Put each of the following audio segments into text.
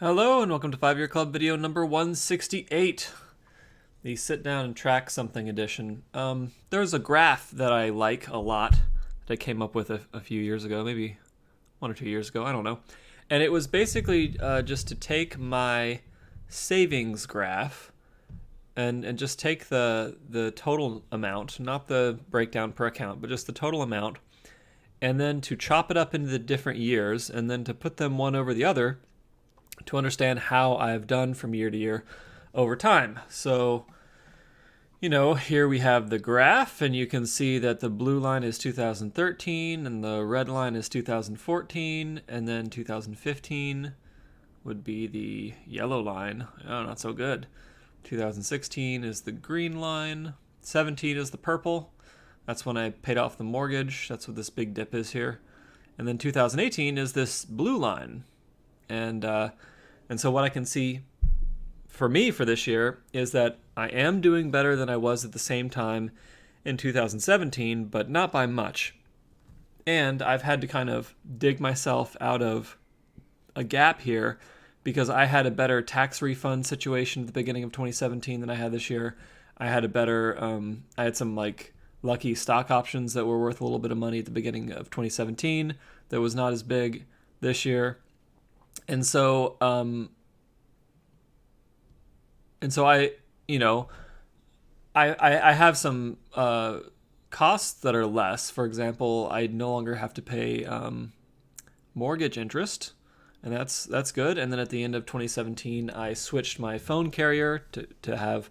Hello and welcome to 5 Year Club video number 168, the sit down and track something edition. There's a graph that I like a lot that I came up with a few years ago, maybe 1 or 2 years ago, I don't know. And it was basically just to take my savings graph and just take the total amount, not the breakdown per account, but just the total amount, and then to chop it up into the different years and then to put them one over the other to understand how I've done from year to year over time. So, here we have the graph, and you can see that the blue line is 2013, and the red line is 2014, and then 2015 would be the yellow line. Oh, not so good. 2016 is the green line. 17 is the purple. That's when I paid off the mortgage. That's what this big dip is here. And then 2018 is this blue line. And so what I can see for me for this year is that I am doing better than I was at the same time in 2017, but not by much. And I've had to kind of dig myself out of a gap here because I had a better tax refund situation at the beginning of 2017 than I had this year. I had a better, I had some lucky stock options that were worth a little bit of money at the beginning of 2017 that was not as big this year. And so I have some costs that are less. For example, I no longer have to pay mortgage interest, and that's good. And then at the end of 2017, I switched my phone carrier to have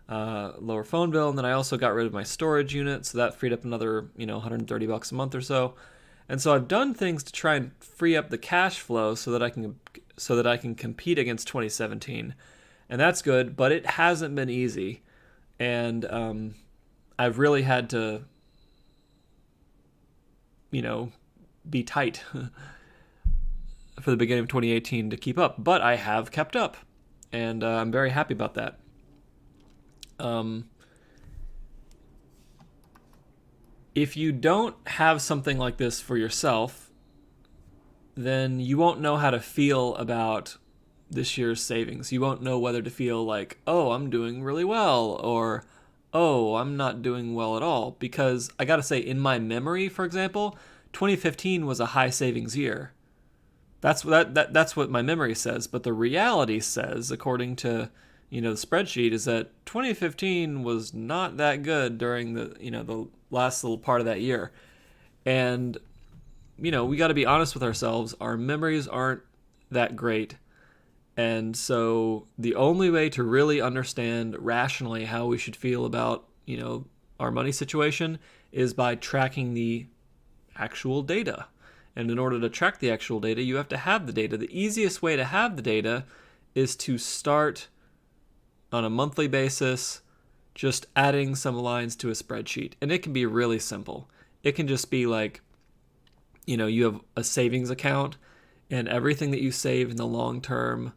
lower phone bill, and then I also got rid of my storage unit, so that freed up another $130 a month or so. And so I've done things to try and free up the cash flow so that I can compete against 2017, and that's good. But it hasn't been easy, and I've really had to, be tight for the beginning of 2018 to keep up. But I have kept up, and I'm very happy about that. If you don't have something like this for yourself, then you won't know how to feel about this year's savings. You won't know whether to feel like, oh, I'm doing really well, or, oh, I'm not doing well at all. Because I gotta say, in my memory, for example, 2015 was a high savings year. That's what my memory says. But the reality says, according to the spreadsheet, is that 2015 was not that good during the last little part of that year. And we got to be honest with ourselves. Our memories aren't that great. And so the only way to really understand rationally how we should feel about our money situation is by tracking the actual data. And in order to track the actual data, you have to have the data. The easiest way to have the data is to start on a monthly basis, just adding some lines to a spreadsheet. And it can be really simple. It can just be like, you have a savings account, and everything that you save in the long term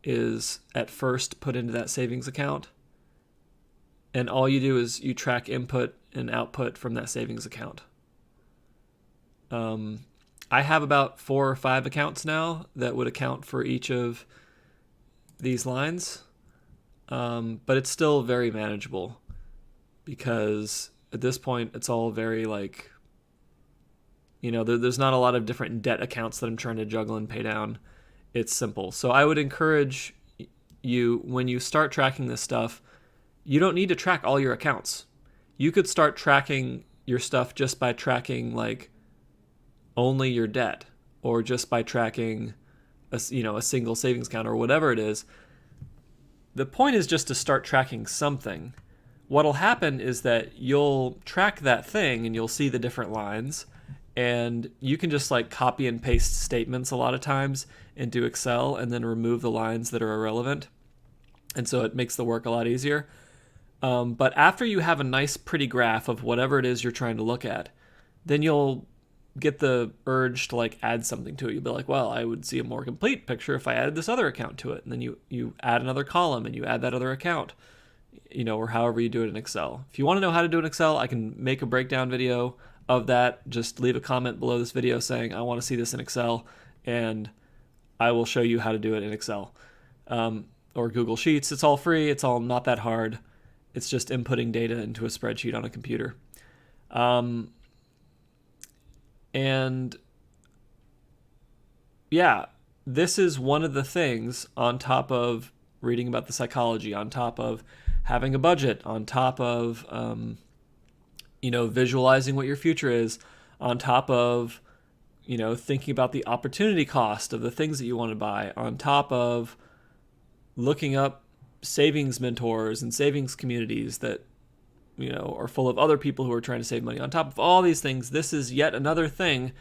is at first put into that savings account. And all you do is you track input and output from that savings account. I have about 4 or 5 accounts now that would account for each of these lines. But it's still very manageable because at this point it's all very there's not a lot of different debt accounts that I'm trying to juggle and pay down. It's simple. So I would encourage you, when you start tracking this stuff, you don't need to track all your accounts. You could start tracking your stuff just by tracking only your debt, or just by tracking a single savings account or whatever it is. The point is just to start tracking something. What'll happen is that you'll track that thing and you'll see the different lines, and you can just copy and paste statements a lot of times into Excel and then remove the lines that are irrelevant. And so it makes the work a lot easier. But after you have a nice pretty graph of whatever it is you're trying to look at, then you'll get the urge to add something to it. You'll be like, well, I would see a more complete picture if I added this other account to it. And then you add another column and you add that other account, or however you do it in Excel. If you want to know how to do it in Excel, I can make a breakdown video of that. Just leave a comment below this video saying, I want to see this in Excel, and I will show you how to do it in Excel or Google Sheets. It's all free. It's all not that hard. It's just inputting data into a spreadsheet on a computer. And yeah, this is one of the things on top of reading about the psychology, on top of having a budget, on top of, visualizing what your future is, on top of, thinking about the opportunity cost of the things that you want to buy, on top of looking up savings mentors and savings communities that, are full of other people who are trying to save money. On top of all these things, this is yet another thing,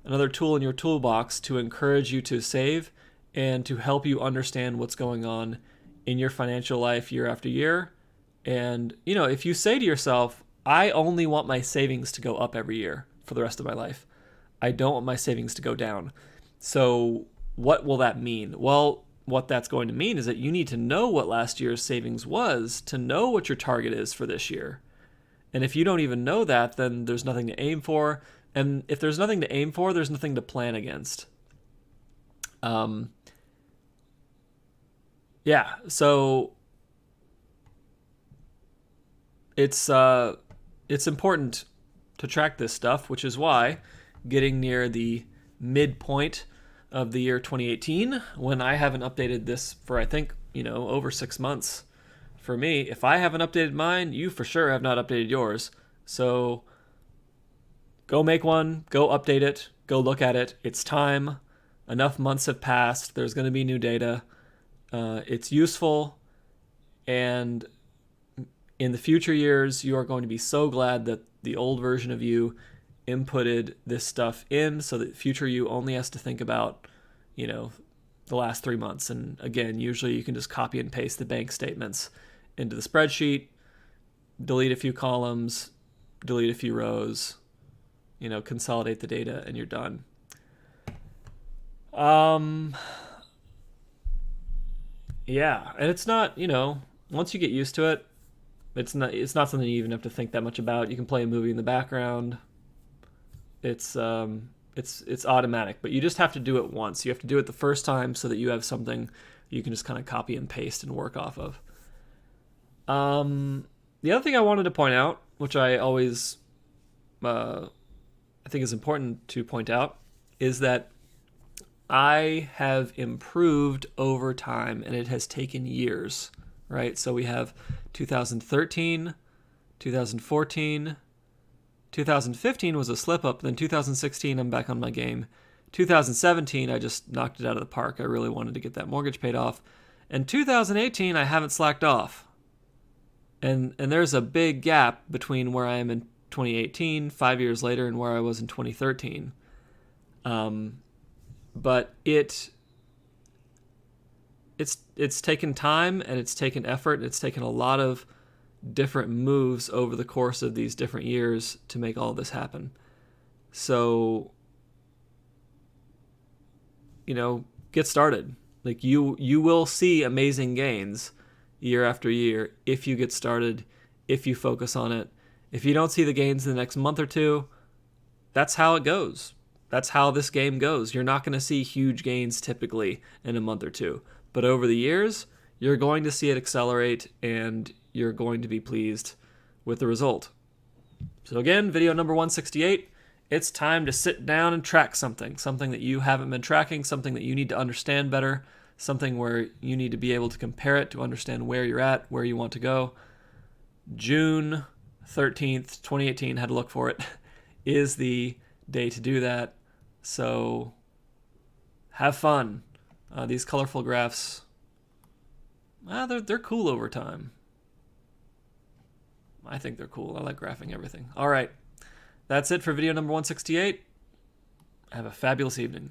another tool in your toolbox to encourage you to save and to help you understand what's going on in your financial life year after year. And, if you say to yourself, I only want my savings to go up every year for the rest of my life, I don't want my savings to go down. So what will that mean? Well, what that's going to mean is that you need to know what last year's savings was to know what your target is for this year. And if you don't even know that, then there's nothing to aim for. And if there's nothing to aim for, there's nothing to plan against. So it's important to track this stuff, which is why getting near the midpoint of the year 2018, when I haven't updated this for, I think, over 6 months. For me, if I haven't updated mine, you for sure have not updated yours. So go make one, go update it, go look at it. It's time. Enough months have passed. There's going to be new data. It's useful. And in the future years, you are going to be so glad that the old version of you inputted this stuff in, so that future you only has to think about, the last 3 months. And again, usually you can just copy and paste the bank statements into the spreadsheet, delete a few columns, delete a few rows, consolidate the data, and you're done. Yeah, and it's not, once you get used to it, it's not something you even have to think that much about. You can play a movie in the background. It's automatic, but you just have to do it once. You have to do it the first time so that you have something you can just kind of copy and paste and work off of. The other thing I wanted to point out, which I always I think is important to point out, is that I have improved over time, and it has taken years, right? So we have 2013, 2014, 2015 was a slip up. Then 2016, I'm back on my game. 2017, I just knocked it out of the park. I really wanted to get that mortgage paid off. And 2018, I haven't slacked off. And there's a big gap between where I am in 2018, 5 years later, and where I was in 2013. But it's taken time, and it's taken effort, and it's taken a lot of different moves over the course of these different years to make all this happen. So, get started. Like you will see amazing gains year after year if you get started, if you focus on it. If you don't see the gains in the next month or two, that's how it goes. That's how this game goes. You're not going to see huge gains typically in a month or two. But over the years, you're going to see it accelerate, and you're going to be pleased with the result. So again, video number 168, it's time to sit down and track something that you haven't been tracking, something that you need to understand better, something where you need to be able to compare it to understand where you're at, where you want to go. June 13th, 2018, had to look for it, is the day to do that. So have fun. These colorful graphs, they're cool over time. I think they're cool. I like graphing everything. All right. That's it for video number 168. Have a fabulous evening.